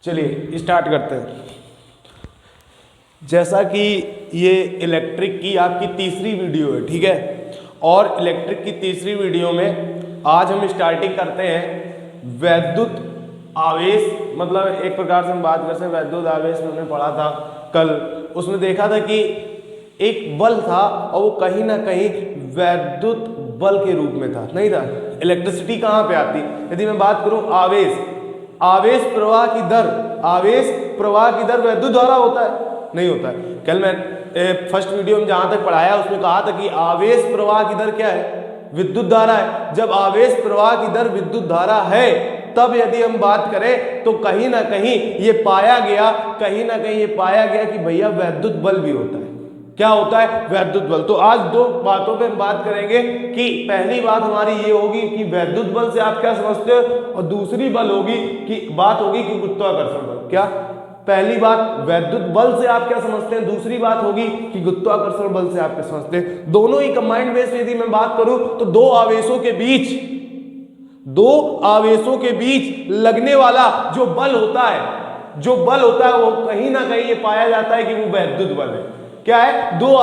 चलिए स्टार्ट करते हैं। जैसा कि ये इलेक्ट्रिक की आपकी तीसरी वीडियो है, ठीक है, और इलेक्ट्रिक की तीसरी वीडियो में आज हम स्टार्टिंग करते हैं वैद्युत आवेश, मतलब एक प्रकार से हम बात करते हैं वैद्युत आवेश में हमने पढ़ा था कल, उसमें देखा था कि एक बल था और वो कहीं ना कहीं वैद्युत बल के रूप में था, नहीं था। इलेक्ट्रिसिटी कहाँ पे आती, यदि मैं बात करूं आवेश प्रवाह की दर, आवेश प्रवाह की दर वैद्युत द्वारा होता है, नहीं होता है। कल मैं फर्स्ट वीडियो में जहां तक पढ़ाया उसमें कहा था कि आवेश प्रवाह की दर क्या है, विद्युत धारा है। जब आवेश प्रवाह की दर विद्युत धारा है तब यदि हम बात करें तो कहीं ना कहीं ये पाया गया कि भैया वैद्युत बल भी होता है। क्या होता है? वैद्युत बल। तो आज दो बातों पे हम बात करेंगे कि पहली बात हमारी ये होगी कि वैद्युत बल से आप क्या समझते हो, और दूसरी बात होगी कि गुरुत्वाकर्षण बल। क्या? पहली बात वैद्युत बल से आप क्या समझते हैं, दूसरी बात होगी कि गुरुत्वाकर्षण बल से आप क्या समझते हैं। दोनों ही कंबाइंड बेस में यदि मैं बात करूं तो दो आवेशों के बीच लगने वाला जो बल होता है वो कहीं ना कहीं ये पाया जाता है कि वो वैद्युत बल है। क्या है? दो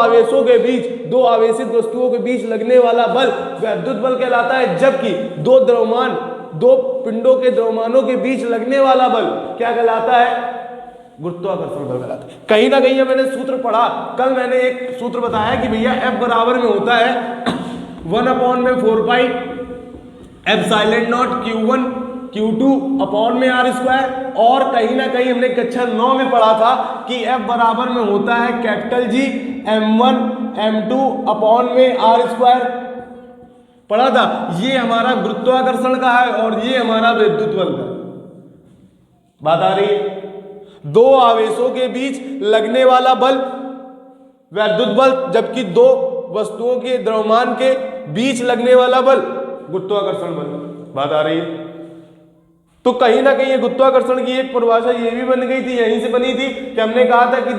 आवेशित वस्तुओं के बीच लगने वाला बल वैद्युत बल कहलाता है, जबकि दो पिंडों के द्रव्यमानों के बीच लगने वाला बल क्या कहलाता है? गुरुत्वाकर्षण बल कहलाता है। कहीं ना कहीं मैंने सूत्र पढ़ा, कल मैंने एक सूत्र बताया कि भैया F बराबर में होता है 1/4 pi epsilon not Q1 Q2 upon में R स्क्वायर, और कहीं ना कहीं हमने कक्षा 9 में पढ़ा था कि F बराबर में होता है capital G M1 M2 upon में R स्क्वायर, पढ़ा था। ये हमारा गुरुत्वाकर्षण का है और ये हमारा विद्युत बल का। बात आ रही है? दो आवेशों के बीच लगने वाला बल वैद्युत बल, जबकि दो वस्तुओं के द्रव्यमान के बीच लगने वाला बल गुरुत्वाकर्षण बल। बात आ रही है? तो कहीं ना कहीं गुरुत्वाकर्षण की एक परिभाषा ये भी बन गई थी, यहीं से बनी थी कि हमने कहा था कि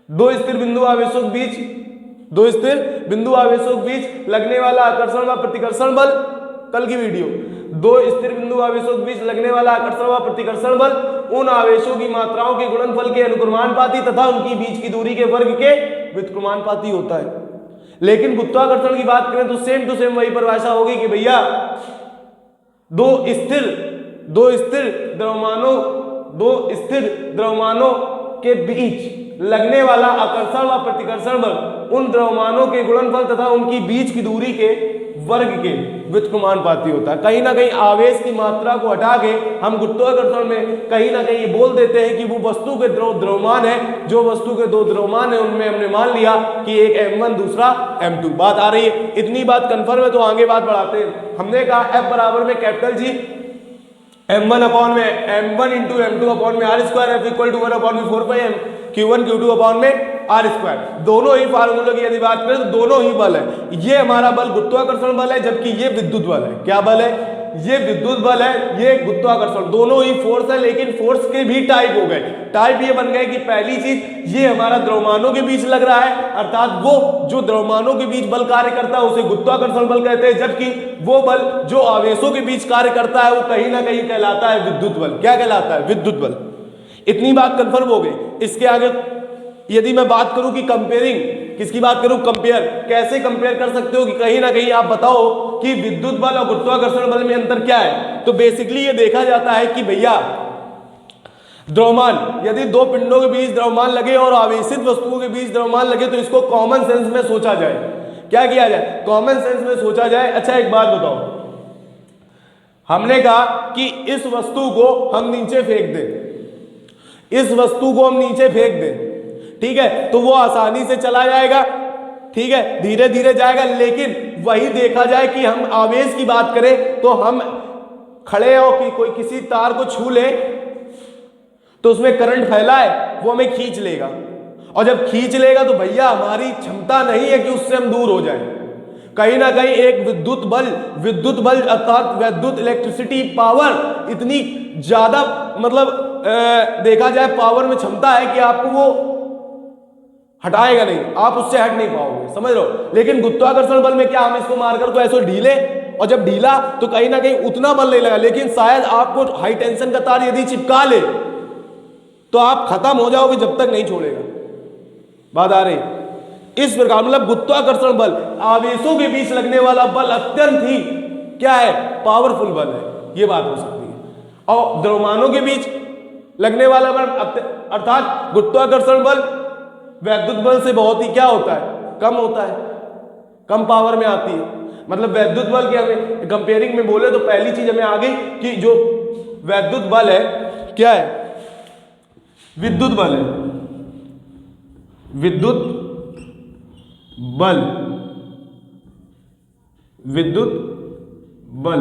दो स्थिर बिंदु आवेशों के बीच लगने वाला आकर्षण व प्रतिकर्षण बल, कल की वीडियो, दो स्थिर बिंदु आवेशों के बीच लगने वाला आकर्षण व प्रतिकर्षण बल उन आवेशों की मात्राओं के गुणनफल के अनुक्रमानुपाती तथा उनकी बीच की दूरी के वर्ग के व्युत्क्रमानुपाती होता है। लेकिन गुरुत्वाकर्षण की बात करें तो सेम टू सेम वही परिभाषा होगी कि भैया दो स्थिर द्रव्यमानों के बीच लगने वाला आकर्षण व प्रतिकर्षण बल उन द्रव्यमानों के गुणनफल तथा उनकी बीच की दूरी के वर्ग के व्युत्क्रमानुपाती होता है। कहीं ना कहीं आवेश की मात्रा को हटा के हम गुरुत्वाकर्षण में कहीं ना कहीं ये बोल देते हैं कि वो वस्तु के द्रव्यमान है, जो वस्तु के दो द्रव्यमान है उनमें हमने मान लिया कि एक M1 दूसरा M2। बात आ रही है? इतनी बात कंफर्म है तो आगे बात बढ़ाते हैं। हमने कहा F बराबर में capital G M1 into M2 upon में R square, F equal to 1/4 pi Q1 Q2 upon में R स्क्वायर। दोनों ही फार्मूलों की यदि बात करें तो दोनों ही बल है। ये हमारा बल गुरुत्वाकर्षण बल है, जबकि ये विद्युत बल है। क्या बल है? ये विद्युत बल है, ये गुरुत्वाकर्षण। दोनों ही फोर्स है, लेकिन फोर्स के भी टाइप हो गए। टाइप ये बन गए कि पहली चीज ये हमारा द्रव्यमानों के बीच लग रहा है, अर्थात वो जो द्रव्यमानों के बीच बल कार्य करता है उसे गुरुत्वाकर्षण बल कहते हैं, जबकि वो बल जो आवेशों के बीच कार्य करता है वो कहीं ना कहीं कहलाता है विद्युत बल। क्या कहलाता है? विद्युत बल। इतनी बात कंफर्म हो गई। इसके आगे यदि मैं बात करूं कि कंपेयरिंग, किसकी बात करूं? कंपेयर। कैसे कंपेयर कर सकते हो कि कहीं ना कहीं आप बताओ कि विद्युत बल और गुरुत्वाकर्षण बल में अंतर क्या है। तो बेसिकली ये देखा जाता है कि भैया द्रव्यमान, यदि दो पिंडों के बीच द्रव्यमान लगे और आवेशित वस्तुओं के बीच द्रव्यमान लगे तो इसको कॉमन सेंस में सोचा जाए। क्या किया जाए? कॉमन सेंस में सोचा जाए। अच्छा एक बात बताओ, हमने कहा कि इस वस्तु को हम नीचे फेंक दें, ठीक है, तो वो आसानी से चला जाएगा, ठीक है, धीरे धीरे जाएगा। लेकिन वही देखा जाए कि हम आवेश की बात करें तो हम खड़े हो कि कोई किसी तार को छू ले तो उसमें करंट फैला है, वो हमें खींच लेगा, और जब खींच लेगा तो भैया हमारी क्षमता नहीं है कि उससे हम दूर हो जाएं। कहीं ना कहीं एक विद्युत बल अर्थात विद्युत इलेक्ट्रिसिटी पावर इतनी ज्यादा, मतलब देखा जाए पावर में क्षमता है कि आपको वो हटाएगा नहीं, आप उससे हट नहीं पाओगे, समझ लो। लेकिन गुरुत्वाकर्षण बल में क्या हम इसको मारकर तो ऐसे ढीले और जब ढीला तो कहीं ना कहीं उतना बल नहीं लगा, लेकिन शायद आपको हाई टेंशन का तार यदि चिपका ले तो आप खत्म हो जाओगे जब तक नहीं छोड़ेगा। बात आ रही? इस प्रकार मतलब गुरुत्वाकर्षण बल आवेशों के बीच लगने वाला बल अत्यंत ही क्या है, पावरफुल बल है, ये बात हो सकती है। और द्रव्यमानों के बीच लगने वाला बल अर्थात गुरुत्वाकर्षण बल वैद्युत बल से बहुत ही क्या होता है, कम होता है, कम पावर में आती है। मतलब वैद्युत बल के हमें कंपेयरिंग में बोले तो पहली चीज हमें आ गई कि जो वैद्युत बल है क्या है, विद्युत बल है। विद्युत बल, विद्युत बल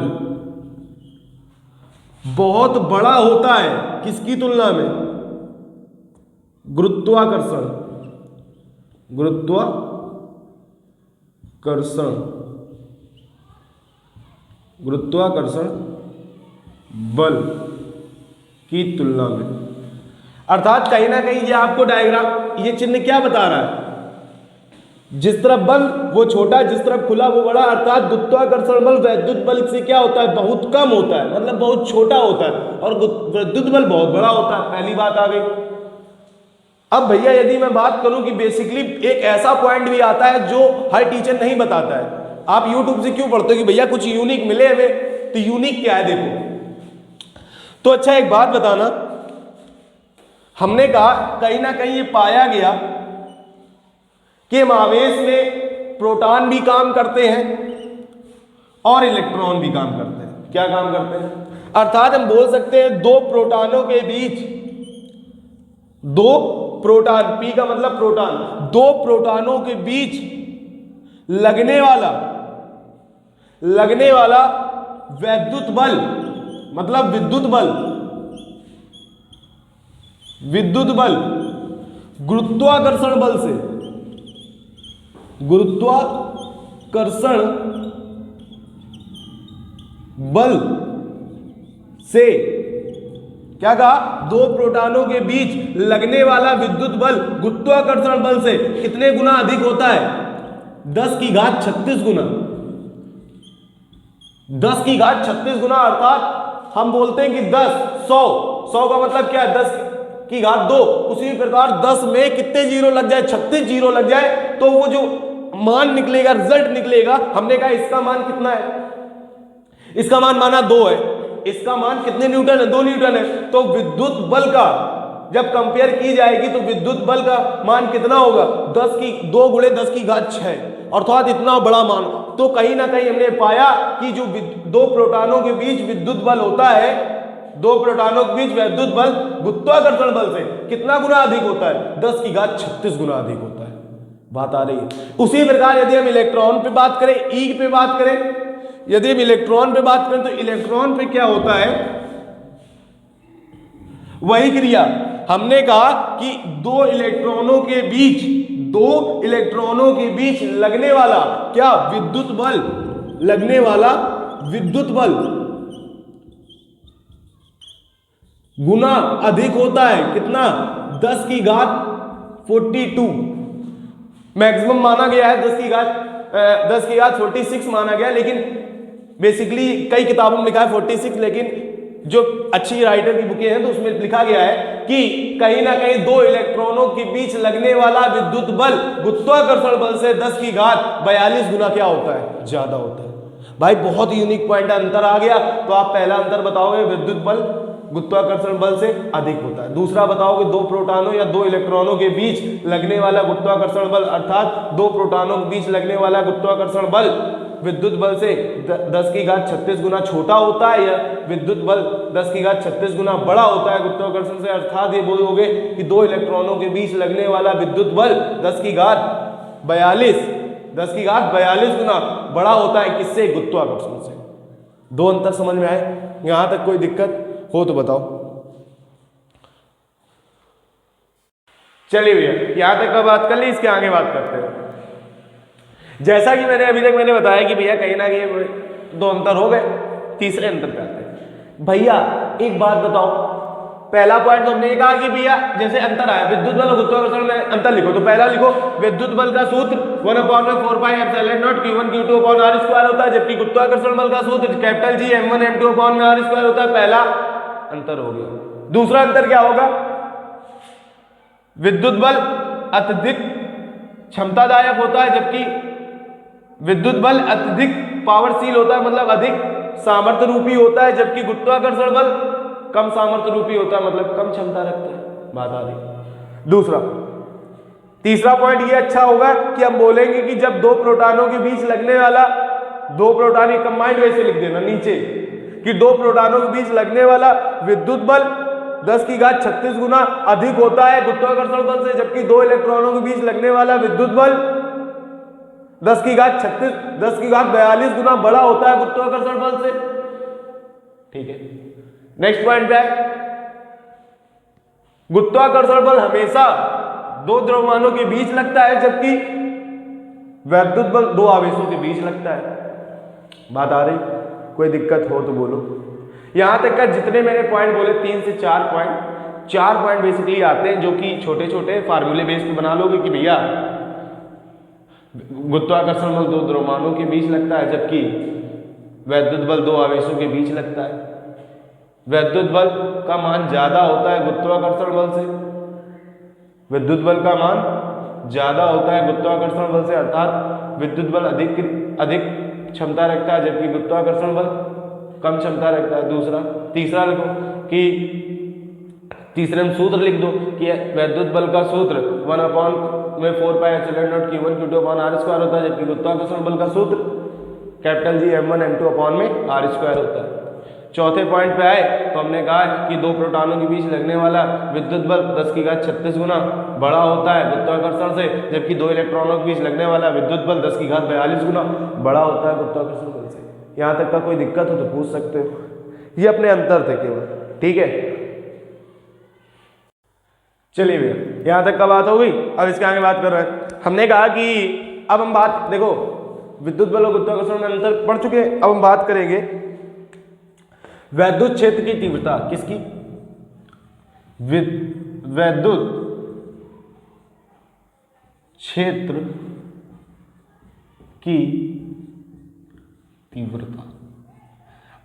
बहुत बड़ा होता है किसकी तुलना में, गुरुत्वाकर्षण, गुरुत्वाकर्षण बल की तुलना में। अर्थात कहीं ना कहीं ये आपको डायग्राम, ये चिन्ह क्या बता रहा है, जिस तरफ बल वो छोटा, जिस तरफ खुला वो बड़ा। अर्थात गुरुत्वाकर्षण बल वैद्युत बल से क्या होता है, बहुत कम होता है, मतलब बहुत छोटा होता है, और विद्युत बल बहुत बड़ा होता है। पहली बात आ गई। अब भैया यदि मैं बात करूं कि बेसिकली एक ऐसा पॉइंट भी आता है जो हर टीचर नहीं बताता है। आप यूट्यूब से क्यों पढ़ते हो कि भैया कुछ यूनिक मिले हमें, तो यूनिक क्या है देखो। तो अच्छा एक बात बताना, हमने कहा कहीं ना कहीं ये पाया गया कि आवेश में प्रोटॉन भी काम करते हैं और इलेक्ट्रॉन भी काम करते हैं। क्या काम करते हैं? अर्थात हम बोल सकते हैं दो प्रोटॉनों के बीच, दो प्रोटॉन, पी का मतलब प्रोटॉन, दो प्रोटॉनों के बीच लगने वाला वैद्युत बल, मतलब विद्युत बल गुरुत्वाकर्षण बल से, गुरुत्वाकर्षण बल से क्या कहा, दो प्रोटॉनों के बीच लगने वाला विद्युत बल गुरुत्वाकर्षण बल से कितने गुना अधिक होता है, 10 की घात 36 गुना। 10 की घात 36 गुना। अर्थात हम बोलते हैं कि 10 100 का मतलब क्या है, 10 की घात 2। उसी प्रकार 10 में कितने जीरो लग जाए, 36 जीरो लग जाए तो वो जो मान निकलेगा, रिजल्ट निकलेगा, हमने कहा इसका मान कितना है, इसका मान माना 2 है, इसका मान कितने न्यूटन है, 2 न्यूटन है। तो विद्युत बल का जब कंपेयर की जाएगी तो विद्युत बल का मान कितना होगा, 2 गुणे 10 की घात 6, अर्थात इतना बड़ा मान। तो कहीं ना कहीं हमने पाया कि जो दो प्रोटॉनों के बीच विद्युत बल होता है, दो प्रोटॉनों के बीच विद्युत बल गुरुत्वाकर्षण बल से कितना गुना अधिक होता है, 10 की घात 36 गुना अधिक होता है। बात आ रही है। उसी प्रकार यदि हम इलेक्ट्रॉन पे बात करें, ई पे बात करें, यदि हम इलेक्ट्रॉन पे बात करें तो इलेक्ट्रॉन पे क्या होता है, वही क्रिया। हमने कहा कि दो इलेक्ट्रॉनों के बीच लगने वाला क्या, विद्युत बल, लगने वाला विद्युत बल गुना अधिक होता है कितना, 10 की घात 42 मैक्सिमम माना गया है, 10 की घात 46 माना गया, लेकिन बेसिकली कई किताबों में लिखा है 46, लेकिन जो अच्छी राइटर की बुकें हैं तो उसमें लिखा गया है कि कहीं ना कहीं दो इलेक्ट्रॉनों के बीच लगने वाला विद्युत बल गुरुत्वाकर्षण बल से 10 की घात 42 गुना क्या होता है, ज्यादा होता है। भाई बहुत यूनिक पॉइंट, अंतर आ गया। तो आप पहला अंतर बताओगे, विद्युत बल गुरुत्वाकर्षण बल से अधिक होता है। दूसरा बताओगे, दो प्रोटॉनों या दो इलेक्ट्रॉनों के बीच लगने वाला गुरुत्वाकर्षण बल, अर्थात दो प्रोटॉनों के बीच लगने वाला गुरुत्वाकर्षण बल विद्युत बल से 10 की घात 36 गुना छोटा होता है, या विद्युत बल 10 की घात 36 गुना बड़ा होता है गुरुत्वाकर्षण से। अर्थात ये बोलोगे कि दो इलेक्ट्रॉनों के बीच लगने वाला विद्युत बल 10 की घात 42 गुना बड़ा होता है किससे, गुरुत्वाकर्षण से। दो अंतर समझ में आए? यहां तक कोई दिक्कत हो तो बताओ। चलिए भैया, यहां तक का बात कर ली, इसके आगे बात करते हैं। जैसा कि मैंने अभी तक बताया कि भैया कहीं ना कहीं दो अंतर हो गए, तीसरे अंतर पे आते हैं। भैया एक बात बताओ, पहला पॉइंट तो हमने ये कहा कि भैया जैसे अंतर आया विद्युत बल और गुरुत्वाकर्षण में अंतर लिखो, तो पहला लिखो विद्युत बल का सूत्र 1/4πε0 Q1 Q2 upon r square होता है, जबकि गुरुत्वाकर्षण बल का सूत्र capital G m1 m2 upon में r स्क्वायर होता है। पहला अंतर हो गया। दूसरा अंतर क्या होगा, विद्युत बल अत्यधिक क्षमतादायक होता है, जबकि विद्युत बल अत्यधिक पावरशील होता है, मतलब अधिक सामर्थ्य रूपी होता है, जबकि गुरुत्वाकर्षण बल कम सामर्थ्य रूपी होता है, मतलब कम क्षमता रखता है। बात आ रही। दूसरा तीसरा पॉइंट ये अच्छा होगा कि हम बोलेंगे कि जब दो प्रोटॉनों के बीच लगने वाला, दो प्रोटॉन कंबाइंड वैसे लिख देना नीचे कि दो प्रोटॉनों के बीच लगने वाला विद्युत बल 10⁻36 गुना अधिक होता है गुरुत्वाकर्षण बल से, जबकि दो इलेक्ट्रॉनों के बीच लगने वाला विद्युत बल 10⁻42 गुना बड़ा होता है गुरुत्वाकर्षण बल से। ठीक है, नेक्स्ट पॉइंट क्या है, गुरुत्वाकर्षण बल हमेशा दो द्रव्यमानों के बीच लगता है, जबकि वैद्युत बल दो आवेशों के बीच लगता है। बात आ रही, कोई दिक्कत हो तो बोलो। यहां तक का जितने मैंने पॉइंट बोले 3 से 4 पॉइंट बेसिकली आते हैं, जो कि छोटे छोटे फार्मूले बेस पे बना लोगे कि भैया गुरुत्वाकर्षण बल दो द्रव्यमानों के बीच लगता है, जबकि वैद्युत बल दो आवेशों के बीच लगता है। वैद्युत बल का मान ज्यादा होता है गुरुत्वाकर्षण बल से, विद्युत बल का मान ज्यादा होता है गुरुत्वाकर्षण बल से, अर्थात विद्युत बल अधिक क्षमता रखता है, जबकि गुरुत्वाकर्षण बल कम क्षमता रखता है। दूसरा तीसरा लिखो कि तीसरे में सूत्र लिख दो कि वैद्युत बल का सूत्र 1/4πε0 Q1 Q2 upon r square होता है, जबकि गुरुत्वाकर्षण बल का सूत्र capital G m1 m2 upon में r स्क्वायर होता है। चौथे पॉइंट पे आए तो हमने कहा कि दो प्रोटॉनों के बीच लगने वाला विद्युत बल 10⁻36 गुना बड़ा होता है गुरुत्वाकर्षण से, जबकि दो इलेक्ट्रॉनों के बीच लगने वाला विद्युत बल 10⁻42 गुना बड़ा होता है गुरुत्वाकर्षण बल से। यहां तक का कोई दिक्कत हो तो पूछ सकते हो, ये अपने अंतर थे केवल। ठीक है, चलिए भैया यहां तक का बात हो गई। अब इसके आगे बात कर रहे हैं। हमने कहा कि अब हम बात देखो विद्युत बल और गुरुत्वाकर्षण में अंतर पढ़ चुके हैं, अब हम बात करेंगे वैद्युत क्षेत्र की तीव्रता। किसकी? वैद्युत क्षेत्र की तीव्रता।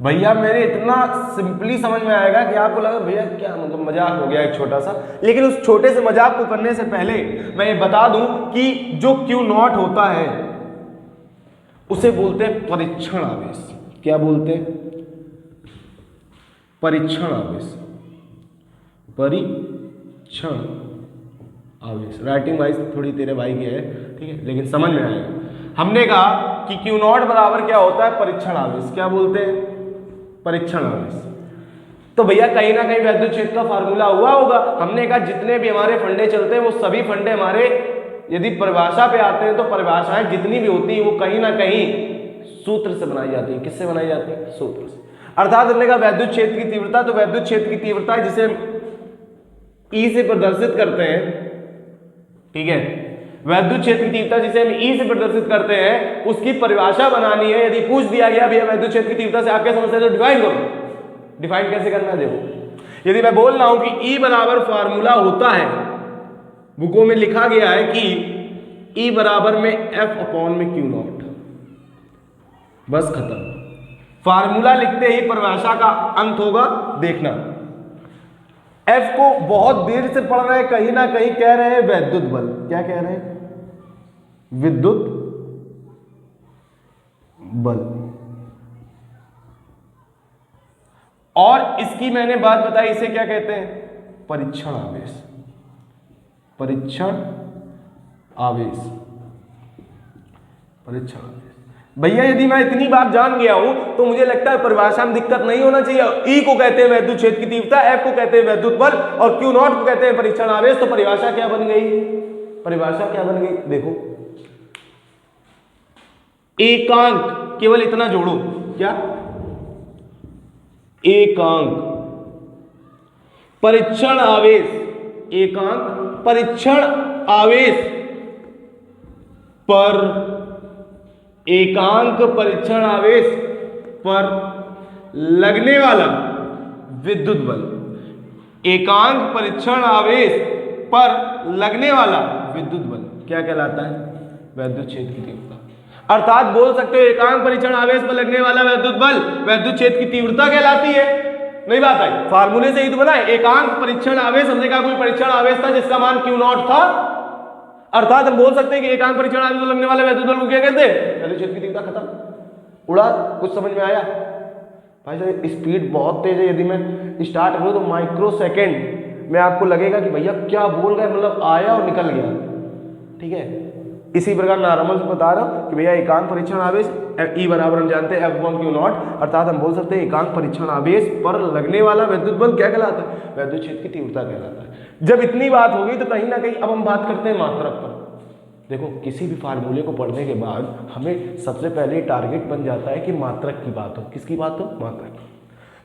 भैया मेरे इतना सिंपली समझ में आएगा कि आपको लगा भैया क्या मतलब मजाक हो गया एक छोटा सा, लेकिन उस छोटे से मजाक को करने से पहले मैं ये बता दूं कि जो Q0 होता है उसे बोलते हैं परीक्षण आवेश। क्या बोलते हैं? परीक्षण आवेश। परीक्षण आवेश राइटिंग वाइज थोड़ी तेरे भाई की है, ठीक है, लेकिन समझ में आएगा। हमने कहा कि Q0 बराबर क्या होता है? परीक्षण आवेश। क्या बोलते हैं? परीक्षण आवेश। तो भैया कहीं ना कहीं वैद्युत क्षेत्र का फार्मूला हुआ होगा। हमने कहा जितने भी हमारे फंडे चलते हैं वो सभी फंडे हमारे यदि परिभाषा पे आते हैं तो परिभाषाएं जितनी भी होती हैं वो कहीं ना कहीं सूत्र से बनाई जाती है। किससे बनाई जाती है? सूत्र से। अर्थात हमने कहा वैद्युत क्षेत्र की तीव्रता, तो वैद्युत क्षेत्र की तीव्रता जिसे E से प्रदर्शित करते हैं, ठीक है, वैद्युत क्षेत्र की तीव्रता जिसे हम E से प्रदर्शित करते हैं उसकी परिभाषा बनानी है। यदि पूछ दिया गया भैया वैद्युत क्षेत्र की तीव्रता से आप क्या समझते हैं तो डिफाइन करो। डिफाइन कैसे करना है देखो। यदि मैं बोल रहा हूं कि E बराबर फार्मूला होता है, बुकों में लिखा गया है कि E बराबर में F अपॉन में Q0, बस खत्म। फार्मूला लिखते ही परिभाषा का अंत होगा। देखना F को बहुत देर से पढ़ रहे हैं, कहीं ना कहीं कह रहे हैं वैद्युत बल। क्या कह रहे हैं? विद्युत बल। और इसकी मैंने बात बताई, इसे क्या कहते हैं? परीक्षण आवेश। परीक्षण आवेश। परीक्षण आवेश। भैया यदि मैं इतनी बात जान गया हूं तो मुझे लगता है परिभाषा में दिक्कत नहीं होना चाहिए। E को कहते हैं वैद्युत क्षेत्र की तीव्रता, F को कहते हैं वैद्युत बल और Q0 को कहते हैं परीक्षण आवेश। तो परिभाषा क्या बन गई? परिभाषा क्या बन गई? देखो एकांक, केवल इतना जोड़ो। क्या? एकांक परीक्षण आवेश। एकांक परीक्षण आवेश पर एकांक परीक्षण आवेश पर लगने वाला विद्युत बल। एकांक परीक्षण आवेश पर लगने वाला विद्युत बल क्या कहलाता है? वैद्युत क्षेत्र की तीव्रता। अर्थात बोल सकते हो एकांक परीक्षण आवेश पर लगने वाला विद्युत बल वैद्युत क्षेत्र की तीव्रता कहलाती है। नहीं बात आई, फार्मूले से ही तो बना है। एकांक परीक्षण आवेश, हमने कहा कोई परीक्षण आवेश था जिसका मान Q0 था, अर्थात हम बोल सकते हैं कि एकांक परीक्षण आवेश पर लगने वाले वैद्युत बल को क्या कहते हैं? वैद्युत क्षेत्र की तीव्रता। खत्म। उड़ा? कुछ समझ में आया? भाई साहब स्पीड बहुत तेज है, यदि मैं स्टार्ट करूं तो माइक्रो सेकेंड में आपको लगेगा कि भैया क्या बोल रहे, मतलब आया और निकल गया। ठीक है, इसी प्रकार नॉर्मल से बता रहा हूं कि भैया एकांक परीक्षण आवेश E बराबर हम जानते हैं F1Q0, अर्थात हम बोल सकते हैं एकांक परीक्षण आवेश पर लगने वाला विद्युत बल क्या कहलाता है? वैद्युत क्षेत्र की तीव्रता कहलाता है। जब इतनी बात होगी तो कहीं ना कहीं अब हम बात करते हैं मात्रक पर। देखो किसी भी फार्मूले को पढ़ने के बाद हमें सबसे पहले टारगेट बन जाता है कि मात्रक की बात हो। किसकी बात हो? मात्रक।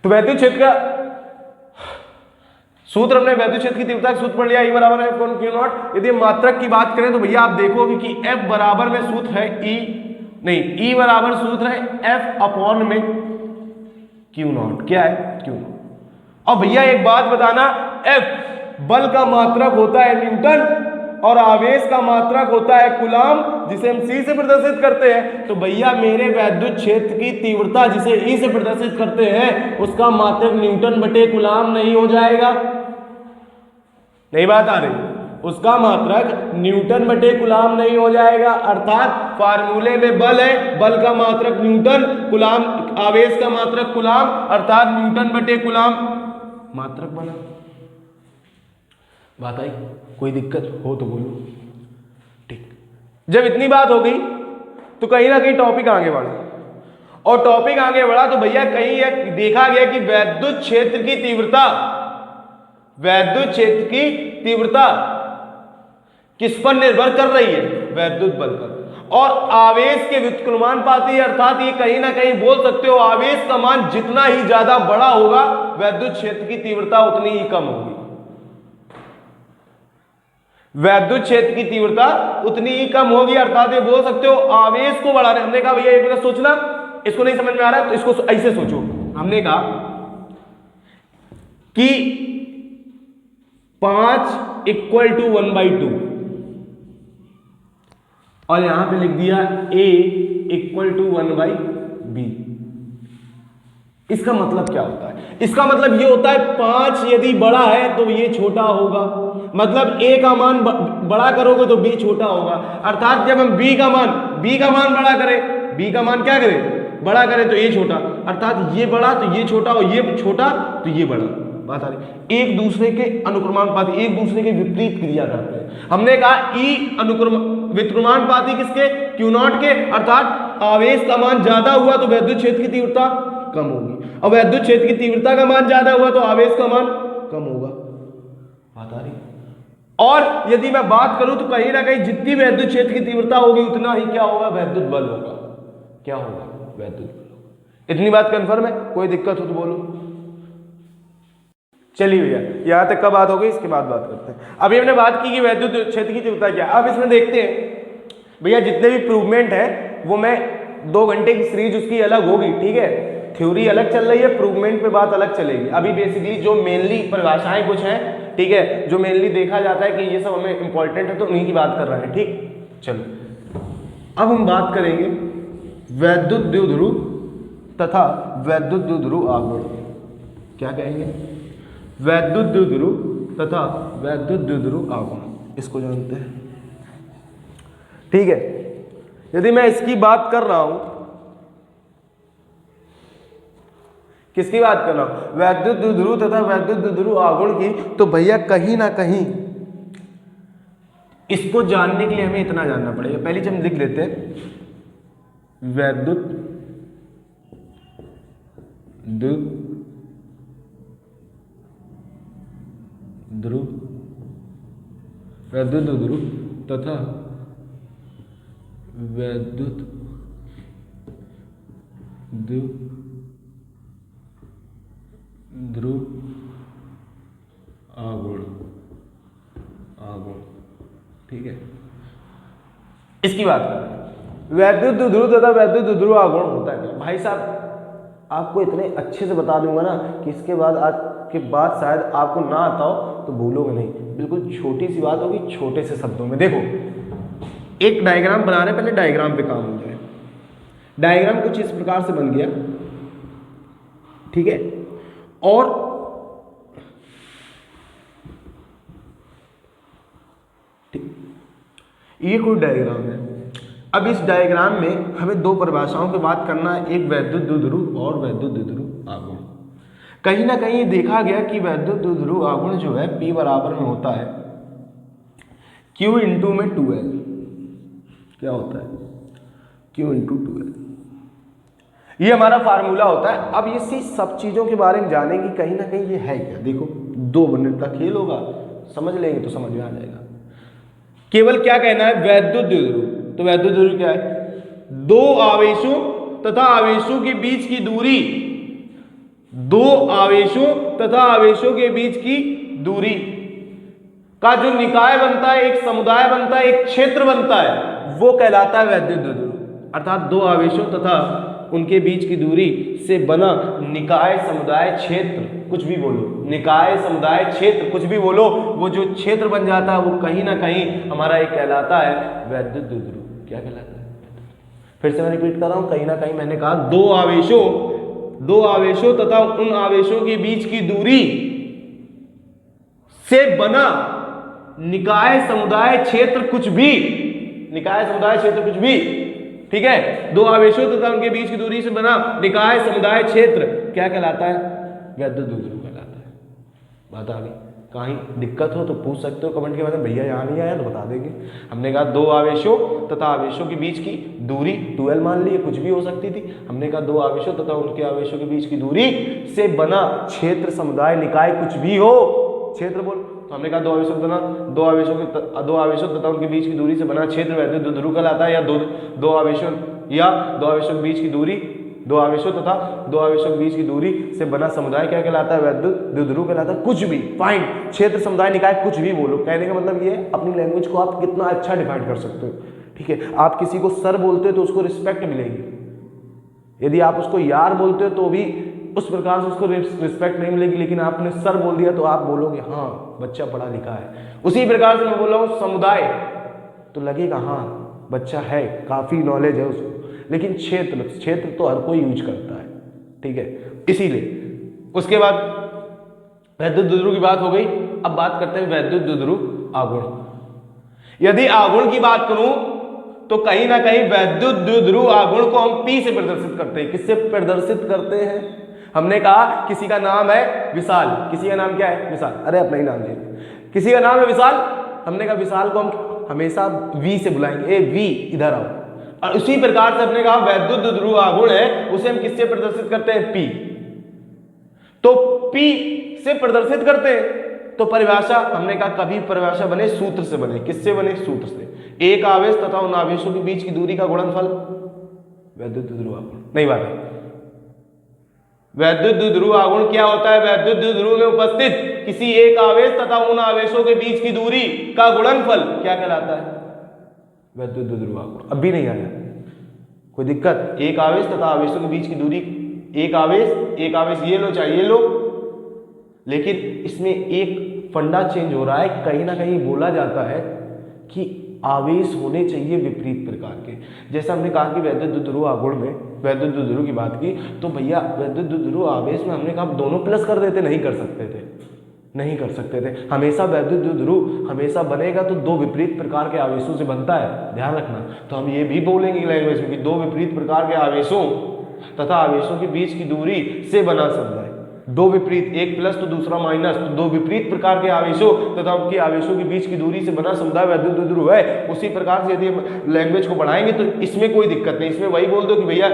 तो वैद्युत क्षेत्र का सूत्र, हमने वैद्युत क्षेत्र की तीव्रता का सूत्र पढ़ लिया, E बराबर है F1Q0। यदि मात्रक की बात करें तो भैया आप देखोगे कि F बराबर में सूत्र है E बराबर सूत्र है F अपॉन में Q0। क्या है? Q0। और भैया एक बात बताना, F बल का मात्रक होता है न्यूटन और आवेश का मात्रक होता है कूलाम, जिसे हम C से प्रदर्शित करते हैं। तो भैया मेरे वैद्युत क्षेत्र की तीव्रता जिसे E से प्रदर्शित करते हैं उसका मात्रक न्यूटन बटे कूलाम नहीं हो जाएगा? नहीं बात आ रही? उसका मात्रक न्यूटन बटे कूलाम नहीं हो जाएगा। अर्थात फार्मूले में बल है, बल का मात्रक न्यूटन, कूलाम आवेश का मात्रक कूलाम, अर्थात न्यूटन बटे कूलाम मात्रक बना। बात आई? कोई दिक्कत हो तो बोलो। ठीक, जब इतनी बात हो गई तो कहीं ना कहीं टॉपिक आगे बढ़ा, और टॉपिक आगे बढ़ा तो भैया कहीं देखा गया कि वैद्युत क्षेत्र की तीव्रता, वैद्युत क्षेत्र की तीव्रता किस पर निर्भर कर रही है? वैद्युत बल पर। और आवेश के व्युत्क्रमानुपाती, अर्थात ये कहीं ना कहीं बोल सकते हो आवेश का मान जितना ही ज्यादा बड़ा होगा वैद्युत क्षेत्र की तीव्रता उतनी ही कम होगी। वैद्युत क्षेत्र की तीव्रता उतनी ही कम होगी, अर्थात ये बोल सकते हो आवेश को बढ़ाने। हमने कहा भैया एक मिनट सोचना, इसको नहीं समझ में आ रहा है तो इसको ऐसे सोचो। हमने कहा कि 5 = 1/2 और यहां पे लिख दिया A = 1/b। इसका मतलब क्या होता है? इसका मतलब ये होता है 5 यदि बड़ा है तो ये छोटा होगा, मतलब A का मान बड़ा करोगे तो B छोटा होगा। अर्थात जब हम B का मान बड़ा करें, B का मान क्या करें? बड़ा करें तो ये छोटा, अर्थात ये बड़ा तो ये छोटा और ये छोटा तो ये बड़ा। बात आ रही? एक दूसरे के अनुक्रमानुपाती, एक दूसरे के विपरीत क्रिया करते हैं। हमने कहा E व्युत्क्रमानुपाती किसके? Q0 के, अर्थात आवेश का मान ज्यादा हुआ तो वैद्युत क्षेत्र की तीव्रता कम होगी, और वैद्युत क्षेत्र की तीव्रता का मान ज्यादा हुआ तो आवेश का मान कम होगा। बात आ रही? और यदि मैं बात करूं तो कहीं ना कहीं जितनी वैद्युत क्षेत्र की तीव्रता होगी उतना ही क्या होगा? वैद्युत बल होगा। क्या होगा? वैद्युत बल होगा। इतनी बात कंफर्म है? कोई दिक्कत हो तो बोलो। चलिए भैया यहां तक का बात हो गई, इसके बाद बात करते हैं। अभी हमने बात की कि वैद्युत क्षेत्र की तीव्रता क्या। अब इसमें देखते हैं भैया जितने भी प्रूवमेंट है वो मैं 2 घंटे की सीरीज उसकी अलग होगी। ठीक है, थ्योरी अलग चल रही है, प्रूवमेंट पे बात अलग चलेगी। अभी बेसिकली जो मेनली परिभाषाएं कुछ हैं, ठीक है, जो मेनली देखा जाता है कि ये सब हमें इंपॉर्टेंट है तो उन्हीं की बात कर रहे हैं। ठीक, चलो अब हम बात करेंगे वैद्युत द्विध्रुव तथा वैद्युत द्विध्रुव आघूर्ण। क्या कहेंगे? वैद्युत द्विध्रुव तथा वैद्युत द्विध्रुव आघूर्ण, इसको जानते हैं। ठीक है, यदि मैं इसकी बात कर रहा हूं, किसकी बात कर रहा हूं? वैद्युत द्विध्रुव तथा वैद्युत द्विध्रुव आघूर्ण की, तो भैया कहीं ना कहीं इसको जानने के लिए हमें इतना जानना पड़ेगा। पहले हम लिख लेते हैं वैद्युत द्विध्रुव, वैद्युत द्विध्रुव तथा वैद्युत द्विध्रुव आघूर्ण। ठीक है, इसकी बात करें वैद्युत द्विध्रुव तथा वैद्युत द्विध्रुव आघूर्ण होता है क्या? भाई साहब आपको इतने अच्छे से बता दूंगा ना कि इसके बाद आज के बाद शायद आपको ना आता हो तो भूलोगे नहीं, बिल्कुल छोटी सी बात होगी छोटे से शब्दों में। देखो एक डायग्राम बना रहे, पहले डायग्राम पे काम हो जाए। डायग्राम कुछ इस प्रकार से बन गया, ठीक है, और ये कोई डायग्राम है। अब इस डायग्राम में हमें दो परिभाषाओं की बात करना है, एक वैद्युत द्विध्रुव और वैद्युत द्विध्रुव आघूर्ण। कहीं ना कहीं देखा गया कि वैद्युत द्विध्रुव आघूर्ण जो है P बराबर में होता है Q इंटू में 2L। क्या होता है? Q इंटू 2L, ये हमारा फार्मूला होता है। अब ये सब चीजों के बारे में जानेंगे कहीं ना कहीं ये है क्या। देखो 2 मिनट का खेल होगा, समझ लेंगे तो समझ में आ जाएगा। केवल क्या कहना है? वैद्युत द्विध्रुव। तो वैद्युत द्विध्रुव क्या है? दो आवेशों तथा आवेशों के बीच की दूरी, दो आवेशों तथा आवेशों के बीच की दूरी का जो निकाय बनता है, एक समुदाय बनता है, एक क्षेत्र बनता है, वो कहलाता है वैद्युत द्विध्रुव। अर्थात दो आवेशों तथा उनके बीच की दूरी से बना निकाय समुदाय क्षेत्र, कुछ भी बोलो, निकाय समुदाय क्षेत्र कुछ भी बोलो, वो जो क्षेत्र बन जाता है वो कहीं ना कहीं हमारा एक कहलाता है वैद्युत द्विध्रुव। क्या कहलाता है? फिर से मैं रिपीट कर रहा हूं, कहीं ना कहीं मैंने कहा दो आवेशों तथा उन आवेशों के बीच की दूरी से बना निकाय समुदाय क्षेत्र कुछ भी, निकाय समुदाय क्षेत्र कुछ भी, ठीक है, दो आवेशों तथा उनके बीच की दूरी से बना निकाय समुदाय क्षेत्र क्या कहलाता है? वैद्युत द्विध्रुव कहलाता है। बात आ गई? कहीं दिक्कत हो तो पूछ सकते हो कमेंट के बाद, भैया यहाँ नहीं आया तो बता देंगे। हमने कहा दो आवेशों तथा आवेशों के बीच की दूरी 2L मान ली, कुछ भी हो सकती थी। हमने कहा दो आवेशों तथा उनके आवेशों के बीच की दूरी से बना क्षेत्र समुदाय निकाय कुछ भी हो, क्षेत्र बोल, तो हमने कहा दो आवेशों तथा उनके बीच की दूरी से बना क्षेत्र वैद्युत द्विध्रुव कहलाता है। या दो आवेशों के बीच की दूरी, दो आवेशों तथा दो आवेशों के बीच की दूरी से बना समुदाय क्या कहलाता है? वैद्युत द्विध्रुव कहलाता है। कुछ भी, फाइन, क्षेत्र समुदाय निकाय कुछ भी बोलो। कहने का मतलब ये है अपनी लैंग्वेज को आप कितना अच्छा डिफाइन कर सकते हो, ठीक है। आप किसी को सर बोलते हो तो उसको रिस्पेक्ट मिलेगी, यदि आप उसको यार बोलते हो तो भी उस प्रकार से उसको रिस्पेक्ट नहीं मिलेगी, लेकिन आपने सर बोल दिया तो आप बोलोगे हाँ बच्चा पढ़ा लिखा है। उसी प्रकार से मैं बोल रहा हूँ समुदाय, तो लगेगा हाँ बच्चा है, काफी नॉलेज है उसको। लेकिन क्षेत्र तो हर कोई यूज करता है, ठीक है। इसीलिए उसके बाद वैद्युत द्विध्रुव की बात हो गई। अब बात करते हैं वैद्युत द्विध्रुव आघूर्ण। यदि आघूर्ण की बात करूं तो कहीं ना कहीं वैद्युत द्विध्रुव आघूर्ण को हम P से प्रदर्शित करते हैं। किससे प्रदर्शित करते हैं? हमने कहा किसी का नाम है विशाल, किसी का नाम क्या है? विशाल। अरे अपना ही नाम ले, किसी का नाम है विशाल, हमने कहा विशाल को हम हमेशा V से बुलाएंगे, ए V इधर आओ। और उसी प्रकार से हमने कहा वैद्युत द्विध्रुव आघूर्ण है, उसे हम किससे प्रदर्शित करते हैं? P। तो P से प्रदर्शित करते हैं तो परिभाषा हमने कहा कभी परिभाषा बने सूत्र से बने। किससे बने? सूत्र से। एक आवेश तथा उन आवेशों के बीच की दूरी का गुणनफल वैद्युत द्विध्रुव आघूर्ण। नहीं बात है? वैद्युत द्विध्रुव आघूर्ण क्या होता है? वैद्युत द्विध्रुव में उपस्थित किसी एक आवेश तथा उन आवेशों के बीच की दूरी का गुणनफल क्या कहलाता है? वैद्युत द्विध्रुव आघूर्ण। अब भी नहीं आया? कोई दिक्कत? एक आवेश तथा आवेशों के बीच की दूरी, एक आवेश ये लो चाहे ये लो, लेकिन इसमें एक फंडा चेंज हो रहा है। कहीं ना कहीं बोला जाता है कि आवेश होने चाहिए विपरीत प्रकार के। जैसा हमने कहा कि वैद्युत द्विध्रुव आघूर्ण में वैद्युत द्विध्रुव की बात की, तो भैया वैद्युत द्विध्रुव आवेश में हमने कहा दोनों प्लस कर देते, नहीं कर सकते थे। हमेशा वैद्युत द्विध्रुव हमेशा बनेगा तो दो विपरीत प्रकार के आवेशों से बनता है, ध्यान रखना। तो हम ये भी बोलेंगे लैंग्वेज में कि दो विपरीत प्रकार के आवेशों तथा आवेशों के बीच की दूरी से बना समुदाय। दो विपरीत, एक प्लस तो दूसरा माइनस, तो दो विपरीत प्रकार के आवेशों तथा उनके आवेशों के बीच की दूरी से बना समुदाय वैद्युत द्विध्रुव है। उसी प्रकार से यदि हम लैंग्वेज को बढ़ाएंगे तो इसमें कोई दिक्कत नहीं। इसमें वही बोल दो कि भैया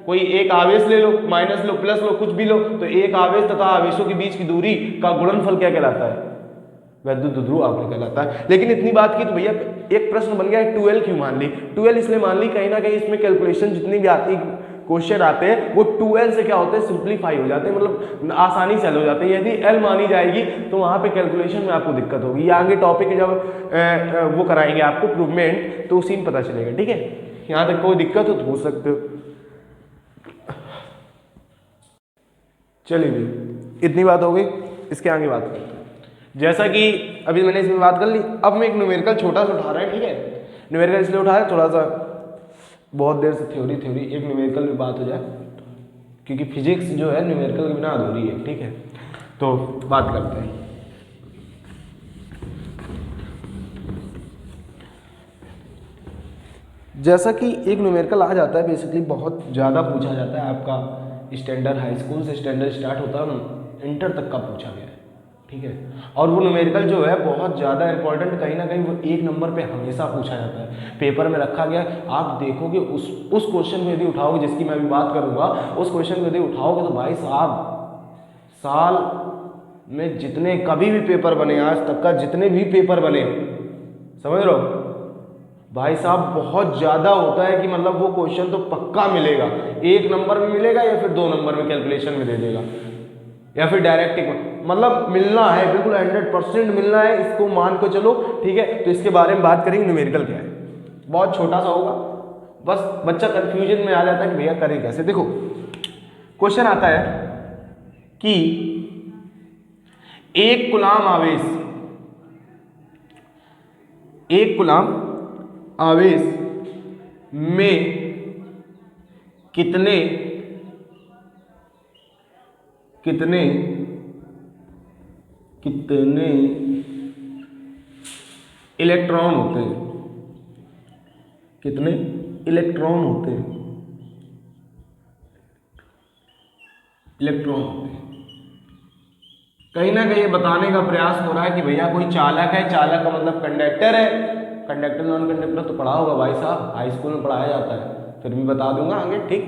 कोई एक आवेश ले लो, माइनस लो, प्लस लो, कुछ भी लो, तो एक आवेश तथा आवेशों के बीच की दूरी का गुणनफल क्या कहलाता है? वैद्युत द्विध्रुव आघूर्ण कहलाता है। लेकिन इतनी बात की तो भैया एक प्रश्न बन गया, 2L क्यों मान ली? 2L इसलिए मान ली कहीं ना कहीं इसमें कैलकुलेशन जितनी भी आती क्वेश्चन आते हैं वो 2L से क्या होते हैं? सिंप्लीफाई हो जाते हैं, मतलब आसानी से हल हो जाते हैं। यदि L मानी जाएगी तो वहां पे कैलकुलेशन में आपको दिक्कत होगी। या आगे टॉपिक जब वो कराएंगे आपको प्रूवमेंट तो उसी में पता चलेगा, ठीक है। यहां तक कोई दिक्कत हो तो पूछ सकते हो। चलिए इतनी बात हो गई, इसके आगे बात करते हैं। जैसा कि अभी मैंने इसमें बात कर ली, अब मैं एक न्यूमेरिकल छोटा सा उठा रहा है, ठीक है। न्यूमेरिकल इसलिए उठाया थोड़ा सा बहुत देर से थ्योरी एक न्यूमेरिकल में बात हो जाए, क्योंकि फिजिक्स जो है न्यूमेरिकल के बिना अधूरी है, ठीक है। तो बात करते हैं। जैसा कि एक न्यूमेरिकल आ जाता है, बेसिकली बहुत ज़्यादा पूछा जाता है, आपका स्टैंडर्ड हाई स्कूल से स्टैंडर्ड स्टार्ट होता है, इंटर तक का पूछा गया है, ठीक है। और वो न्यूमेरिकल जो है बहुत ज़्यादा इंपॉर्टेंट, कहीं ना कहीं वो एक नंबर पे हमेशा पूछा जाता है, पेपर में रखा गया। आप देखोगे उस क्वेश्चन को यदि उठाओगे, जिसकी मैं अभी बात करूँगा, उस क्वेश्चन को यदि उठाओगे तो भाई साहब साल में जितने कभी भी पेपर बने, आज तक का जितने भी पेपर बने, समझ लो भाई साहब, बहुत ज़्यादा होता है कि मतलब वो क्वेश्चन तो पक्का मिलेगा, एक नंबर में मिलेगा या फिर 2 नंबर में कैलकुलेशन में दे देगा, या फिर डायरेक्ट मतलब मिलना है, बिल्कुल 100% मिलना है, इसको मान को चलो, ठीक है। तो इसके बारे में बात करेंगे, न्यूमेरिकल क्या है। बहुत छोटा सा होगा, बस बच्चा कंफ्यूजन में आ जाता है कि भैया करें कैसे। देखो क्वेश्चन आता है कि एक कूलाम आवेश में कितने इलेक्ट्रॉन होते हैं, कितने इलेक्ट्रॉन होते हैं, कहीं ना कहीं ये बताने का प्रयास हो रहा है कि भैया कोई चालक है, चालक का मतलब कंडक्टर है, कंडक्टर नॉन कंडक्टर तो पढ़ा होगा भाई साहब, हाई स्कूल में पढ़ाया जाता है, फिर भी बता दूंगा आगे, ठीक।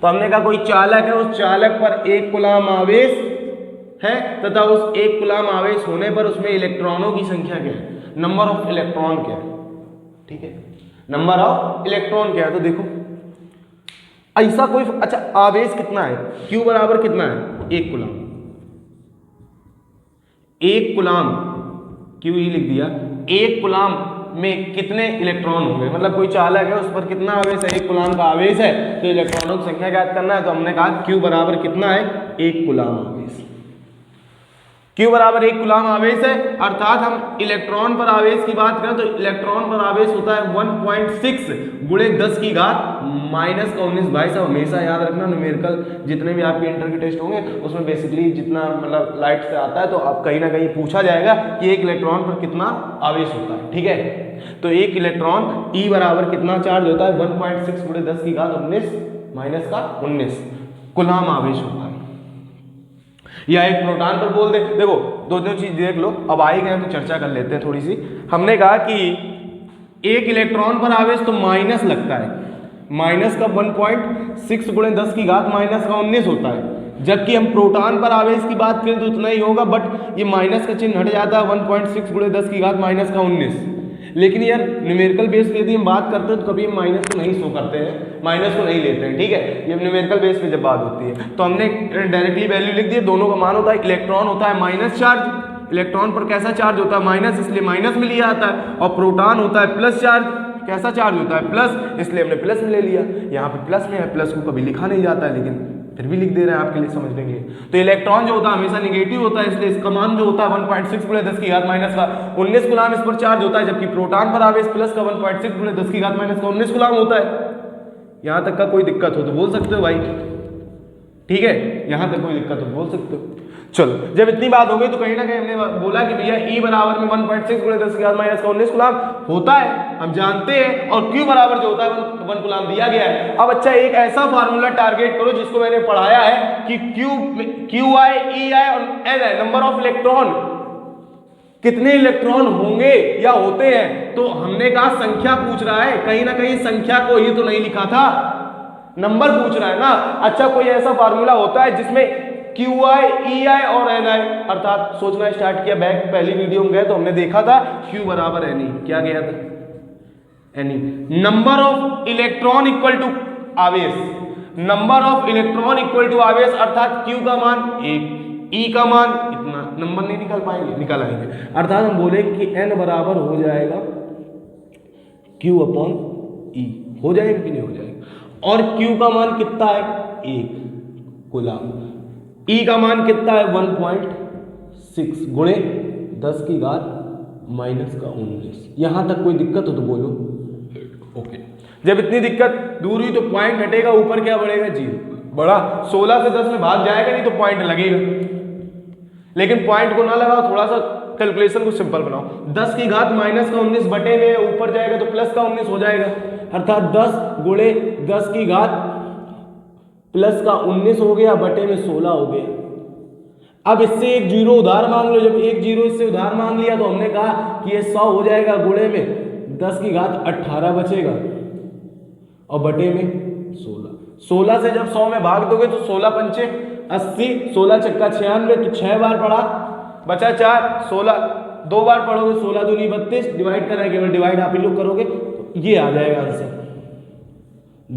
तो हमने कहा कोई चालक है, उस चालक पर एक कूलाम आवेश है तथा उस एक कूलाम आवेश होने पर उसमें इलेक्ट्रॉनों की संख्या क्या है, नंबर ऑफ इलेक्ट्रॉन क्या है, ठीक है, नंबर ऑफ इलेक्ट्रॉन क्या है। तो देखो ऐसा कोई, अच्छा आवेश कितना है, Q बराबर कितना है, एक कूलाम, Q ही लिख दिया, एक कूलाम में कितने इलेक्ट्रॉन होंगे, मतलब कोई चालक है उस पर कितना आवेश है, एक कूलाम का आवेश है, तो इलेक्ट्रॉनों की संख्या ज्ञात करना है। तो हमने कहा Q बराबर कितना है, एक कूलाम आवेश, Q बराबर एक कूलाम आवेश है, अर्थात हम इलेक्ट्रॉन पर आवेश की बात करें तो इलेक्ट्रॉन पर आवेश होता है 1.6 गुणे 10 की घात माइनस का 19। भाई साहब हमेशा याद रखना, न्यूमेरिकल जितने भी आपके इंटर के टेस्ट होंगे उसमें बेसिकली जितना मतलब लाइट से आता है, तो आप कहीं ना कहीं पूछा जाएगा कि एक इलेक्ट्रॉन पर कितना आवेश होता है, ठीक है। तो एक इलेक्ट्रॉन E बराबर कितना चार्ज होता है, 1.6 गुणे 10 की घात 19 माइनस का 19 कूलाम आवेश होता है। या एक प्रोटॉन पर बोल दे, देखो दो चीज देख लो, अब आई गए तो चर्चा कर लेते हैं थोड़ी सी। हमने कहा कि एक इलेक्ट्रॉन पर आवेश तो माइनस लगता है, माइनस का 1.6 गुणे 10 की घात माइनस का 19 होता है, जबकि हम प्रोटॉन पर आवेश की बात करें तो उतना ही होगा, बट ये माइनस का चिन्ह हट जाता है, 1.6 गुणे 10 की घात माइनस का 19। लेकिन यार न्यूमेरिकल बेस पे यदि हम बात करते हैं तो कभी हम माइनस को नहीं शो करते हैं, माइनस को नहीं लेते हैं, ठीक है। ये न्यूमेरिकल बेस पे जब बात होती है तो हमने डायरेक्टली वैल्यू लिख दी, दोनों का मान होता है, इलेक्ट्रॉन होता है माइनस चार्ज, इलेक्ट्रॉन पर कैसा चार्ज होता है, माइनस, इसलिए माइनस में लिया जाता है, और प्रोटॉन होता है प्लस चार्ज, कैसा चार्ज होता है, प्लस, इसलिए हमने प्लस में ले लिया। यहाँ पे प्लस में है, प्लस को कभी लिखा नहीं जाता है, लेकिन फिर भी लिख दे रहे हैं आपके लिए समझने के लिए। तो इलेक्ट्रॉन जो होता है हमेशा निगेटिव होता है, इसलिए इसका मान जो होता है 1.6 गुणे 10 की घात माइनस का 19 कूलाम इस पर चार्ज होता है, जबकि प्रोटॉन पर आवेश प्लस का 1.6 गुणे 10 की घात माइनस का 19 कूलाम होता है। यहां तक का कोई दिक्कत हो तो बोल सकते हो भाई, ठीक है, यहां तक कोई दिक्कत हो बोल सकते हो। चलो जब इतनी बात हो गई तो कहीं ना कहीं हमने बोला कि भैया E बराबर में 1.6 गुणे 10 की घात माइनस का 19 कूलाम होता है, हम जानते हैं, और Q बराबर जो होता है 1 कूलाम दिया गया है। अब अच्छा एक ऐसा फार्मूला टारगेट करो जिसको मैंने पढ़ाया है कि QI EI और Ni नंबर ऑफ इलेक्ट्रॉन, कितने इलेक्ट्रॉन होंगे या होते हैं। तो हमने कहा संख्या पूछ रहा है, कहीं ना कहीं संख्या को ही तो नहीं लिखा था, नंबर पूछ रहा है ना। अच्छा कोई ऐसा फार्मूला होता है जिसमें QI EI और Ni, अर्थात सोचना स्टार्ट किया, बैक पहली वीडियो में गए तो हमने देखा था Q बराबर Ni, क्या गया था, Ni, number of electron equal to आवेश, number of electron equal to आवेश, अर्थात Q का मान 1, E का मान इतना, नंबर नहीं निकाल पाएंगे, निकाल आएंगे, अर्थात हम बोलेंगे कि N बराबर हो जाएगा Q अपॉन E, हो जाएगा कि नहीं हो जाएगा, और Q का मान कितना है, 1 कूलाम, ई का मान कितना है 1.6 गुणे 10 की घात -19। यहां तक कोई दिक्कत हो तो बोलो। ओके, जब इतनी दिक्कत दूर हुई तो पॉइंट हटेगा, ऊपर क्या बढ़ेगा 0 बड़ा। 16 से 10 में भाग जाएगा नहीं तो पॉइंट लगेगा, लेकिन पॉइंट को ना लगाओ, थोड़ा सा कैलकुलेशन को सिंपल बनाओ। 10 की घात -19 बटे में ऊपर जाएगा तो प्लस का 19 हो जाएगा, अर्थात 10 गुणे 10 की घात प्लस का 19 हो गया, बटे में 16 हो गया। अब इससे एक जीरो उधार मांग लो। जब एक जीरो इससे उधार मांग लिया तो हमने कहा कि ये 100 हो जाएगा, गुणे में 10 की घात 18 बचेगा और बटे में 16। 16 से जब 100 में भाग दोगे तो 16 पंचे 80, 16 चक्का 96, तो 6 बार पढ़ा, बचा 4, 16 2 बार पढ़ोगे, 16 दूनी 32, डिवाइड करना है, केवल डिवाइड आप ही लोग करोगे तो ये आ जाएगा आंसर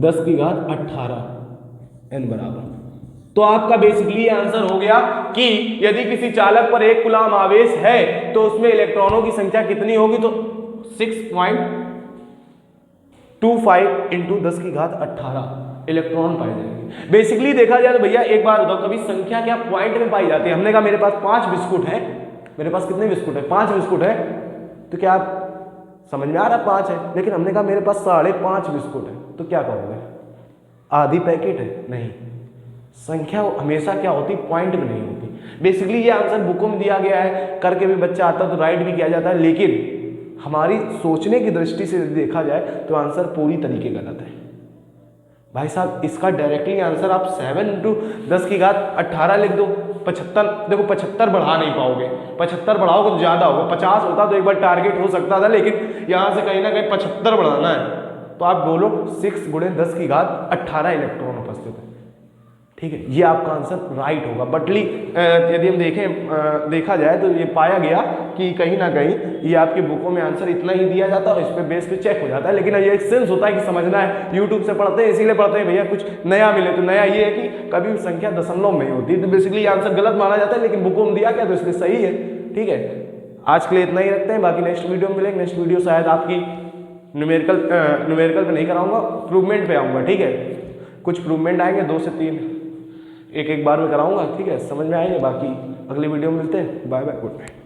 10 की घात 18 n बराबर। तो आपका बेसिकली आंसर हो गया कि यदि किसी चालक पर 1 कूलाम आवेश है तो उसमें इलेक्ट्रॉनों की संख्या कितनी होगी, तो 6.25 × 10 की घात 18 इलेक्ट्रॉन पाए जाएंगे। बेसिकली देखा जाए तो भैया एक बार बताओ, कभी संख्या क्या पॉइंट में पाई जाती है? हमने कहा मेरे पास 5 बिस्कुट है, मेरे पास कितने बिस्कुट है? 5 बिस्कुट है, तो क्या आप समझ में आ रहा 5 है, लेकिन हमने कहा मेरे पास 5.5 बिस्कुट है, तो क्या कहोगे? आधी पैकेट है? नहीं, संख्या हमेशा क्या होती, पॉइंट में नहीं होती। बेसिकली ये आंसर बुकों में दिया गया है, करके भी बच्चा आता तो राइट भी किया जाता है, लेकिन हमारी सोचने की दृष्टि से देखा जाए तो आंसर पूरी तरीके गलत है भाई साहब। इसका डायरेक्टली आंसर आप 7 × 10 की घात 18 लिख दो। 75, देखो 75 बढ़ा नहीं पाओगे, 75 बढ़ाओगे तो ज़्यादा होगा। 50 होता तो एक बार टारगेट हो सकता था, लेकिन यहाँ से कहीं ना कहीं 75 बढ़ाना है, तो आप बोलो 6 × 10 की घात 18 इलेक्ट्रॉन उपस्थित है। ठीक है, ये आपका आंसर राइट होगा। बटली यदि हम देखा जाए तो ये पाया गया कि कहीं ना कहीं ये आपकी बुकों में आंसर इतना ही दिया जाता है और इस पे बेस पे चेक हो जाता है, लेकिन ये एक सेंस होता है कि समझना है। यूट्यूब से पढ़ते हैं इसीलिए पढ़ते हैं भैया कुछ नया मिले, तो नया ये है कि कभी संख्या दशमलव में ही होती है, तो बेसिकली आंसर गलत माना जाता है, लेकिन बुकों में दिया गया तो इसलिए सही है। ठीक है, आज के लिए इतना ही रखते हैं, बाकी नेक्स्ट वीडियो में मिलेंगे। नेक्स्ट वीडियो शायद आपकी न्यूमेरिकल पे नहीं कराऊंगा, प्रूवमेंट पे आऊँगा। ठीक है, कुछ प्रूवमेंट आएंगे 2 से 3 एक बार में कराऊंगा। ठीक है, समझ में आएंगे। बाकी अगली वीडियो में मिलते हैं। Bye bye, good night.